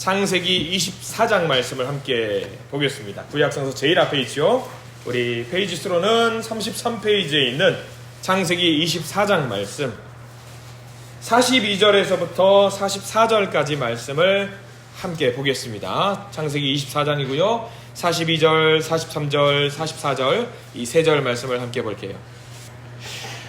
창세기 24장 말씀을 함께 보겠습니다. 구약성서 제일 앞에 있죠. 우리 페이지 수로는 33페이지에 있는 창세기 24장 말씀 42절에서부터 44절까지 말씀을 함께 보겠습니다. 창세기 24장이고요. 42절, 43절, 44절 이 세 절 말씀을 함께 볼게요.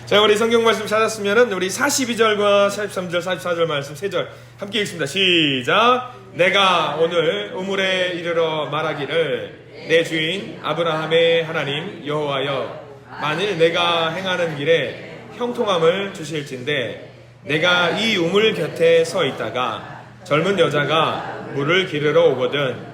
자, 우리 성경 말씀 찾았으면은 우리 42절과 43절, 44절 말씀 세 절 함께 읽습니다. 시작. 내가 오늘 우물에 이르러 말하기를 내 주인 아브라함의 하나님 여호와여, 만일 내가 행하는 길에 형통함을 주실진대 내가 이 우물 곁에 서 있다가 젊은 여자가 물을 기르러 오거든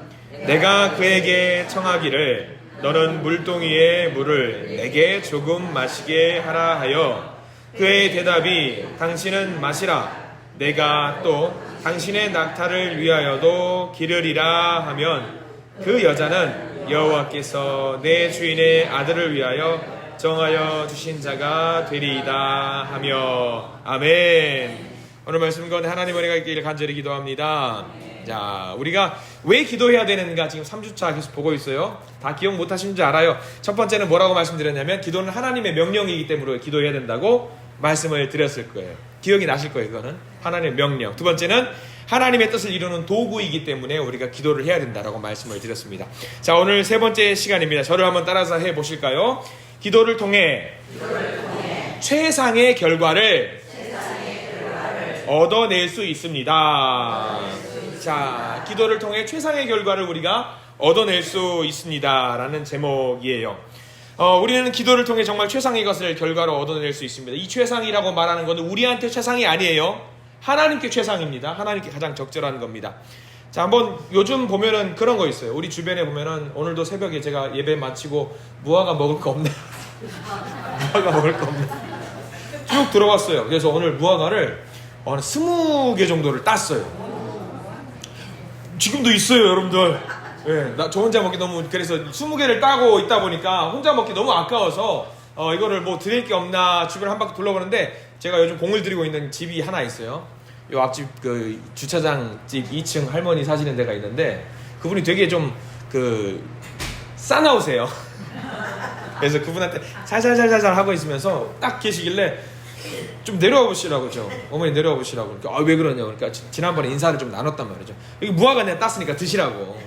내가 그에게 청하기를 너는 물동이의 물을 내게 조금 마시게 하라 하여 그의 대답이 당신은 마시라 내가 또 당신의 낙타를 위하여도 기르리라 하면 그 여자는 여호와께서 내 주인의 아들을 위하여 정하여 주신 자가 되리이다 하며 아멘. 오늘 말씀 가운데 하나님 은혜가 있기를 간절히 기도합니다. 자, 우리가 왜 기도해야 되는가 지금 3주차 계속 보고 있어요. 다 기억 못하신 줄 알아요. 첫 번째는 뭐라고 말씀드렸냐면 기도는 하나님의 명령이기 때문에 기도해야 된다고 말씀을 드렸을 거예요. 기억이 나실 거예요. 그거는 하나님의 명령. 두 번째는 하나님의 뜻을 이루는 도구이기 때문에 우리가 기도를 해야 된다라고 말씀을 드렸습니다. 자, 오늘 세 번째 시간입니다. 저를 한번 따라서 해보실까요? 기도를 통해 최상의 결과를 얻어낼 수 있습니다. 자, 기도를 통해 최상의 결과를 우리가 얻어낼 수 있습니다 라는 제목이에요. 우리는 기도를 통해 정말 최상의 것을 결과로 얻어낼 수 있습니다. 이 최상이라고 말하는 것은 우리한테 최상이 아니에요. 하나님께 최상입니다. 하나님께 가장 적절한 겁니다. 자, 한번 요즘 보면은 그런 거 있어요. 우리 주변에 보면은 오늘도 새벽에 제가 예배 마치고 무화과 먹을 거 없네. 무화과 먹을 거 없네. 쭉 들어왔어요. 그래서 오늘 무화과를 20개 정도를 땄어요. 지금도 있어요, 여러분들. 네, 저 혼자 먹기 너무, 그래서 20개를 따고 있다 보니까 혼자 먹기 너무 아까워서 이거를 뭐 드릴 게 없나 주변을 한 바퀴 둘러보는데 제가 요즘 공을 들이고 있는 집이 하나 있어요. 요 앞집 그 주차장 집 2층 할머니 사시는 데가 있는데 그분이 되게 좀 싸나우세요. 그래서 그분한테 살살살살 하고 있으면서 딱 계시길래 좀 내려와 보시라고 어머니 내려와 보시라고. 아, 왜 그러냐고. 그러니까 지난번에 인사를 좀 나눴단 말이죠. 여기 무화과 내가 땄으니까 드시라고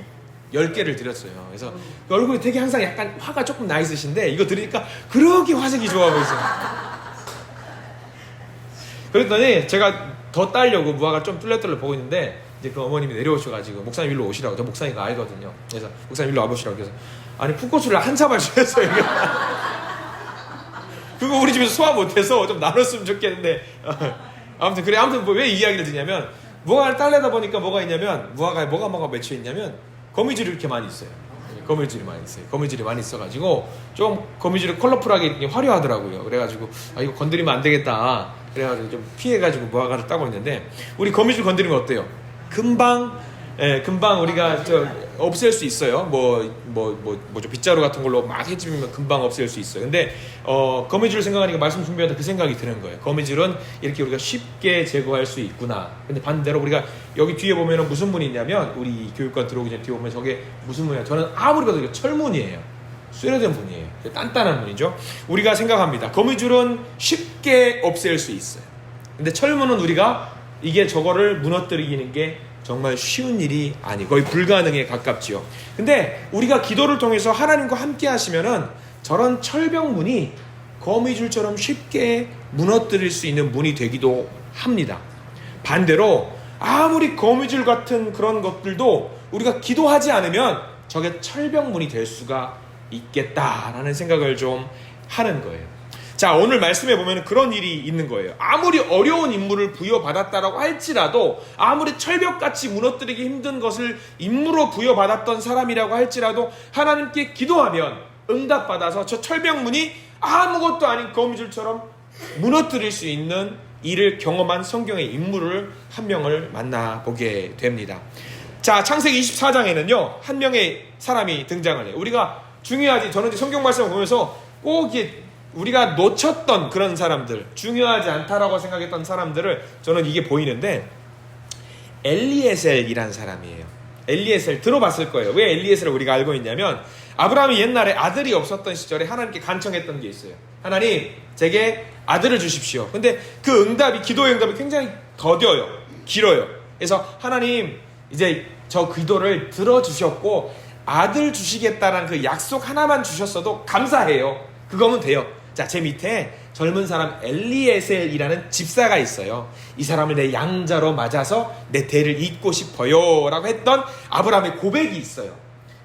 10개를 드렸어요. 그래서 얼굴이 되게 항상 약간 화가 조금 나 있으신데 이거 드리니까 그렇게 화색이 좋아 보이세요. 그랬더니 제가 더 따려고 무화과 좀 뚫레뚫레 보고 있는데 이제 그 어머님이 내려오셔가지고 목사님 일로 오시라고. 저 목사님가 알거든요. 그래서 목사님 일로 와보시라고. 그래서 아니 풋고추를 한 사발 주셨어요. 그거 우리 집에서 소화 못해서 좀 나눴으면 좋겠는데 아무튼 왜 이 이야기를 드냐면 무화과를 따려다 보니까 뭐가 있냐면 무화과에 뭐가 맺혀 있냐면 거미줄이 이렇게 많이 있어요. 거미줄이 많이 있어요. 거미줄이 많이 있어가지고 좀 거미줄이 컬러풀하게 이렇게 화려하더라고요. 그래가지고 이거 건드리면 안 되겠다. 그래가지고 좀 피해가지고 무화과를 따고 있는데 우리 거미줄 건드리면 어때요? 금방 우리가 없앨 수 있어요. 뭐죠? 빗자루 같은 걸로 막 해집으면 금방 없앨 수 있어요. 근데 거미줄을 생각하니까 말씀 준비하다 그 생각이 드는 거예요. 거미줄은 이렇게 우리가 쉽게 제거할 수 있구나. 근데 반대로 우리가 여기 뒤에 보면은 무슨 문이 있냐면 우리 교육관 들어오기 전에 뒤에 보면 저게 무슨 문이야? 저는 아무리 봐도 이게 철문이에요. 쇠로된 문이에요. 단단한 문이죠. 우리가 생각합니다. 거미줄은 쉽게 없앨 수 있어요. 근데 철문은 우리가 이게 저거를 무너뜨리는 게 정말 쉬운 일이 아니, 거의 불가능에 가깝지요. 근데 우리가 기도를 통해서 하나님과 함께 하시면은 저런 철벽문이 거미줄처럼 쉽게 무너뜨릴 수 있는 문이 되기도 합니다. 반대로 아무리 거미줄 같은 그런 것들도 우리가 기도하지 않으면 저게 철벽문이 될 수가 있겠다라는 생각을 좀 하는 거예요. 자, 오늘 말씀에 보면 그런 일이 있는 거예요. 아무리 어려운 임무를 부여받았다라고 할지라도, 아무리 철벽같이 무너뜨리기 힘든 것을 임무로 부여받았던 사람이라고 할지라도 하나님께 기도하면 응답받아서 저 철벽문이 아무것도 아닌 거미줄처럼 무너뜨릴 수 있는 일을 경험한 성경의 인물을 한 명을 만나보게 됩니다. 자, 창세기 24장에는요 한 명의 사람이 등장을 해요. 우리가 중요하지, 저는 이제 성경 말씀을 보면서 꼭 우리가 놓쳤던 그런 사람들, 중요하지 않다라고 생각했던 사람들을 저는 이게 보이는데 엘리에셀이라는 사람이에요. 엘리에셀 들어봤을 거예요. 왜 엘리에셀을 우리가 알고 있냐면 아브라함이 옛날에 아들이 없었던 시절에 하나님께 간청했던 게 있어요. 하나님, 제게 아들을 주십시오. 근데 그 응답이, 기도의 응답이 굉장히 더뎌요. 길어요. 그래서 하나님, 이제 저 기도를 들어주셨고 아들 주시겠다라는 그 약속 하나만 주셨어도 감사해요. 그거면 돼요. 자, 제 밑에 젊은 사람 엘리에셀이라는 집사가 있어요. 이 사람을 내 양자로 맞아서 내 대를 잇고 싶어요 라고 했던 아브라함의 고백이 있어요.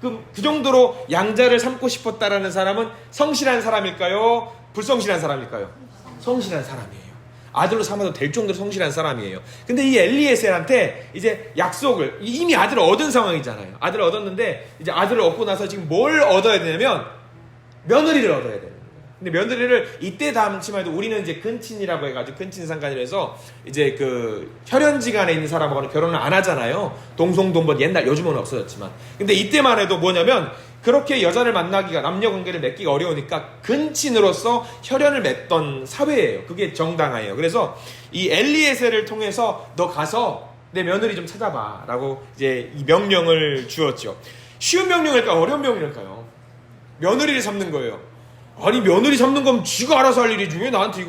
그럼 그 정도로 양자를 삼고 싶었다라는 사람은 성실한 사람일까요? 불성실한 사람일까요? 성실한 사람이에요. 아들로 삼아도 될 정도로 성실한 사람이에요. 근데 이 엘리에셀한테 이제 약속을, 이미 아들을 얻은 상황이잖아요. 아들을 얻었는데 이제 아들을 얻고 나서 지금 뭘 얻어야 되냐면 며느리를 얻어야 돼요. 근데 며느리를 이때 당시만 해도 우리는 이제 근친이라고 해가지고 근친상간이라 해서 이제 그 혈연지간에 있는 사람하고는 결혼을 안 하잖아요. 동성동본, 옛날, 요즘은 없어졌지만. 근데 이때만 해도 뭐냐면 그렇게 여자를 만나기가, 남녀 관계를 맺기가 어려우니까 근친으로서 혈연을 맺던 사회예요. 그게 정당화예요. 그래서 이 엘리에셀을 통해서 너 가서 내 며느리 좀 찾아봐 라고 이제 이 명령을 주었죠. 쉬운 명령일까요? 어려운 명령일까요? 며느리를 잡는 거예요. 아니, 며느리 잡는 건 지가 알아서 할 일이지 왜 나한테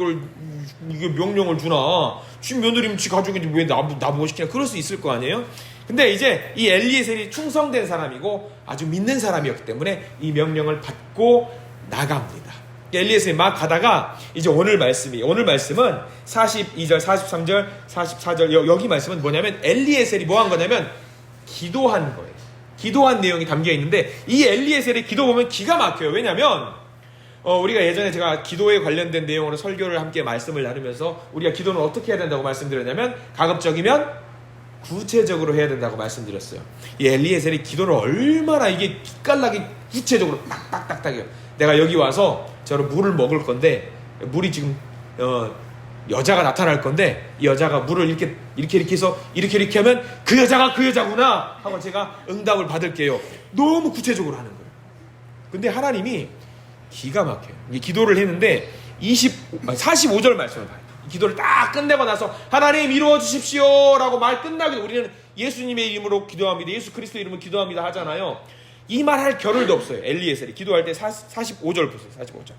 이게 명령을 주나. 지 며느리면 지 가족인지 왜 나보고 시키냐. 그럴 수 있을 거 아니에요. 근데 이제 이 엘리에셀이 충성된 사람이고 아주 믿는 사람이었기 때문에 이 명령을 받고 나갑니다. 엘리에셀이 막 가다가 이제 오늘 말씀은 42절, 43절, 44절 여기 말씀은 뭐냐면 엘리에셀이 뭐 한 거냐면 기도한 거예요. 기도한 내용이 담겨 있는데 이 엘리에셀의 기도 보면 기가 막혀요. 왜냐면 우리가 예전에 제가 기도에 관련된 내용으로 설교를 함께 말씀을 나누면서 우리가 기도는 어떻게 해야 된다고 말씀드렸냐면 가급적이면 구체적으로 해야 된다고 말씀드렸어요. 이 엘리에셀이 기도를 얼마나 이게 기깔나게 구체적으로 딱딱딱딱 해요. 내가 여기 와서 저로 물을 먹을 건데 물이 지금 여자가 나타날 건데 이 여자가 물을 이렇게 해서 이렇게 하면 그 여자가 그 여자구나 하고 제가 응답을 받을게요. 너무 구체적으로 하는 거예요. 근데 하나님이 기가 막혀요. 이 기도를 했는데 45절 말씀을 봐요. 기도를 딱 끝내고 나서 하나님 이루어 주십시오 라고 말 끝나기도 우리는 예수님의 이름으로 기도합니다. 예수 그리스도 이름으로 기도합니다 하잖아요. 이 말 할 겨를도 없어요. 엘리에셀이 기도할 때 45절 보세요. 45절.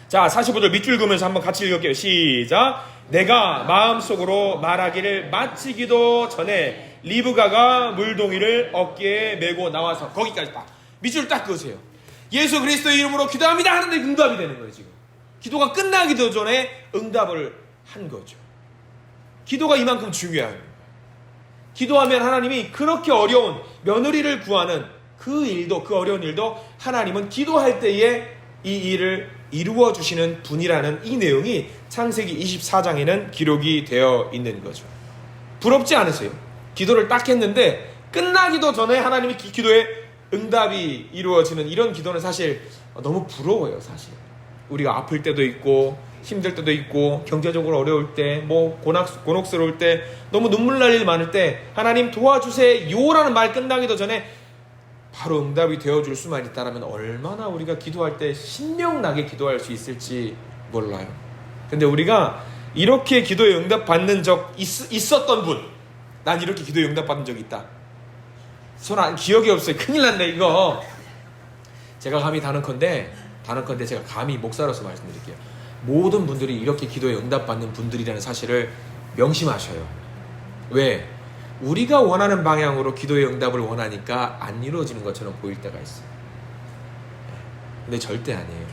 자, 45절 밑줄 그으면서 한번 같이 읽을게요. 시작. 내가 마음속으로 말하기를 마치기도 전에 리브가가 물동이를 어깨에 메고 나와서 거기까지 딱 밑줄 딱 그으세요. 예수 그리스도의 이름으로 기도합니다 하는데 응답이 되는 거예요. 지금 기도가 끝나기도 전에 응답을 한 거죠. 기도가 이만큼 중요한 거예요. 기도하면 하나님이 그렇게 어려운 며느리를 구하는 그 일도, 그 어려운 일도 하나님은 기도할 때에 이 일을 이루어 주시는 분이라는 이 내용이 창세기 24장에는 기록이 되어 있는 거죠. 부럽지 않으세요? 기도를 딱 했는데 끝나기도 전에 하나님이 기도에 응답이 이루어지는 이런 기도는 사실 너무 부러워요. 사실 우리가 아플 때도 있고 힘들 때도 있고 경제적으로 어려울 때 뭐 곤혹스러울 때 너무 눈물 날 일 많을 때 하나님 도와주세요라는 말 끝나기도 전에 바로 응답이 되어줄 수만 있다면 얼마나 우리가 기도할 때 신명나게 기도할 수 있을지 몰라요. 근데 우리가 이렇게 기도에 응답 받는 적 있었던 분, 난 이렇게 기도에 응답 받은 적이 있다. 기억이 없어요. 큰일 났네 이거. 제가 감히 단언컨대 제가 감히 목사로서 말씀드릴게요. 모든 분들이 이렇게 기도에 응답받는 분들이라는 사실을 명심하셔요. 왜? 우리가 원하는 방향으로 기도의 응답을 원하니까 안 이루어지는 것처럼 보일 때가 있어요. 근데 절대 아니에요.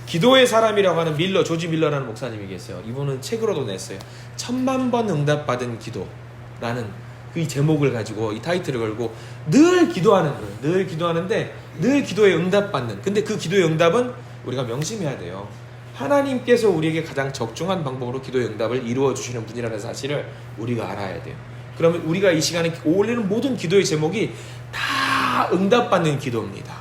기도의 사람이라고 하는 조지 밀러라는 목사님이 계세요. 이분은 책으로도 냈어요. 1000만 번 응답받은 기도라는 그 제목을 가지고 이 타이틀을 걸고 늘 기도하는 거예요. 늘 기도하는데 늘 기도에 응답받는. 근데 그 기도의 응답은 우리가 명심해야 돼요. 하나님께서 우리에게 가장 적중한 방법으로 기도의 응답을 이루어 주시는 분이라는 사실을 우리가 알아야 돼요. 그러면 우리가 이 시간에 올리는 모든 기도의 제목이 다 응답받는 기도입니다.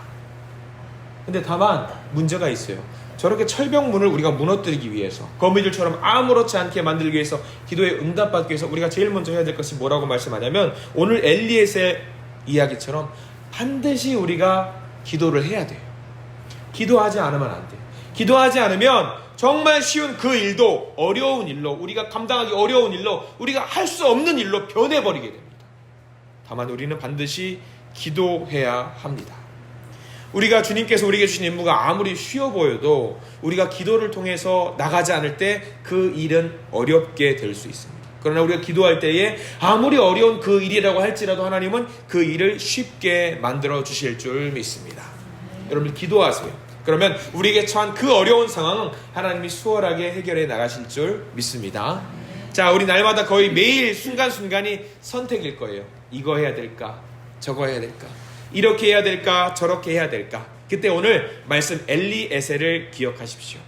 근데 다만 문제가 있어요. 저렇게 철벽문을 우리가 무너뜨리기 위해서, 거미줄처럼 아무렇지 않게 만들기 위해서, 기도에 응답받기 위해서 우리가 제일 먼저 해야 될 것이 뭐라고 말씀하냐면 오늘 엘리에셀 이야기처럼 반드시 우리가 기도를 해야 돼요. 기도하지 않으면 안 돼요. 기도하지 않으면 정말 쉬운 그 일도 어려운 일로, 우리가 감당하기 어려운 일로, 우리가 할 수 없는 일로 변해버리게 됩니다. 다만 우리는 반드시 기도해야 합니다. 우리가 주님께서 우리에게 주신 임무가 아무리 쉬워 보여도 우리가 기도를 통해서 나가지 않을 때 그 일은 어렵게 될 수 있습니다. 그러나 우리가 기도할 때에 아무리 어려운 그 일이라고 할지라도 하나님은 그 일을 쉽게 만들어 주실 줄 믿습니다. 여러분 기도하세요. 그러면 우리에게 처한 그 어려운 상황은 하나님이 수월하게 해결해 나가실 줄 믿습니다. 자, 우리 날마다 거의 매일 순간순간이 선택일 거예요. 이거 해야 될까? 저거 해야 될까? 이렇게 해야 될까? 저렇게 해야 될까? 그때 오늘 말씀 엘리에셀을 기억하십시오.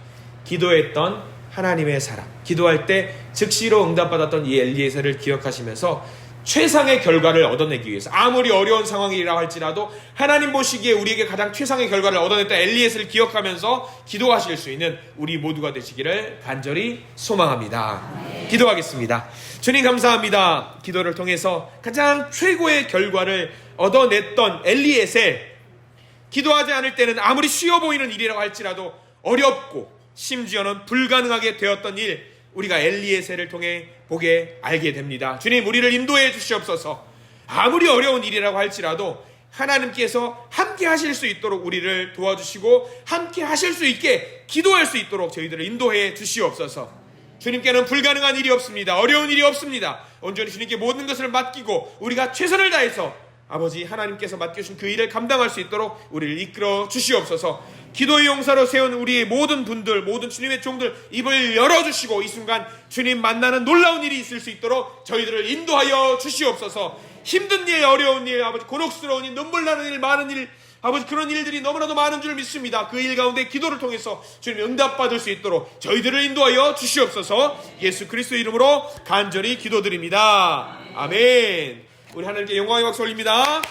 기도했던 하나님의 사람, 기도할 때 즉시로 응답받았던 이 엘리에셀을 기억하시면서 최상의 결과를 얻어내기 위해서, 아무리 어려운 상황이라 할지라도 하나님 보시기에 우리에게 가장 최상의 결과를 얻어냈던 엘리에셀을 기억하면서 기도하실 수 있는 우리 모두가 되시기를 간절히 소망합니다. 기도하겠습니다. 주님 감사합니다. 기도를 통해서 가장 최고의 결과를 얻어냈던 엘리에셀, 기도하지 않을 때는 아무리 쉬워 보이는 일이라고 할지라도 어렵고 심지어는 불가능하게 되었던 일, 우리가 엘리에셀을 통해 보게 알게 됩니다. 주님, 우리를 인도해 주시옵소서. 아무리 어려운 일이라고 할지라도 하나님께서 함께 하실 수 있도록 우리를 도와주시고 함께 하실 수 있게 기도할 수 있도록 저희들을 인도해 주시옵소서. 주님께는 불가능한 일이 없습니다. 어려운 일이 없습니다. 온전히 주님께 모든 것을 맡기고 우리가 최선을 다해서 아버지 하나님께서 맡겨주신 그 일을 감당할 수 있도록 우리를 이끌어 주시옵소서. 기도의 용사로 세운 우리의 모든 분들, 모든 주님의 종들 입을 열어주시고 이 순간 주님 만나는 놀라운 일이 있을 수 있도록 저희들을 인도하여 주시옵소서. 힘든 일, 어려운 일, 아버지 곤혹스러운 일, 눈물 나는 일, 많은 일, 아버지 그런 일들이 너무나도 많은 줄 믿습니다. 그 일 가운데 기도를 통해서 주님 응답받을 수 있도록 저희들을 인도하여 주시옵소서. 예수 그리스도의 이름으로 간절히 기도드립니다. 아멘. 우리 하나님께 영광의 박수 올립니다.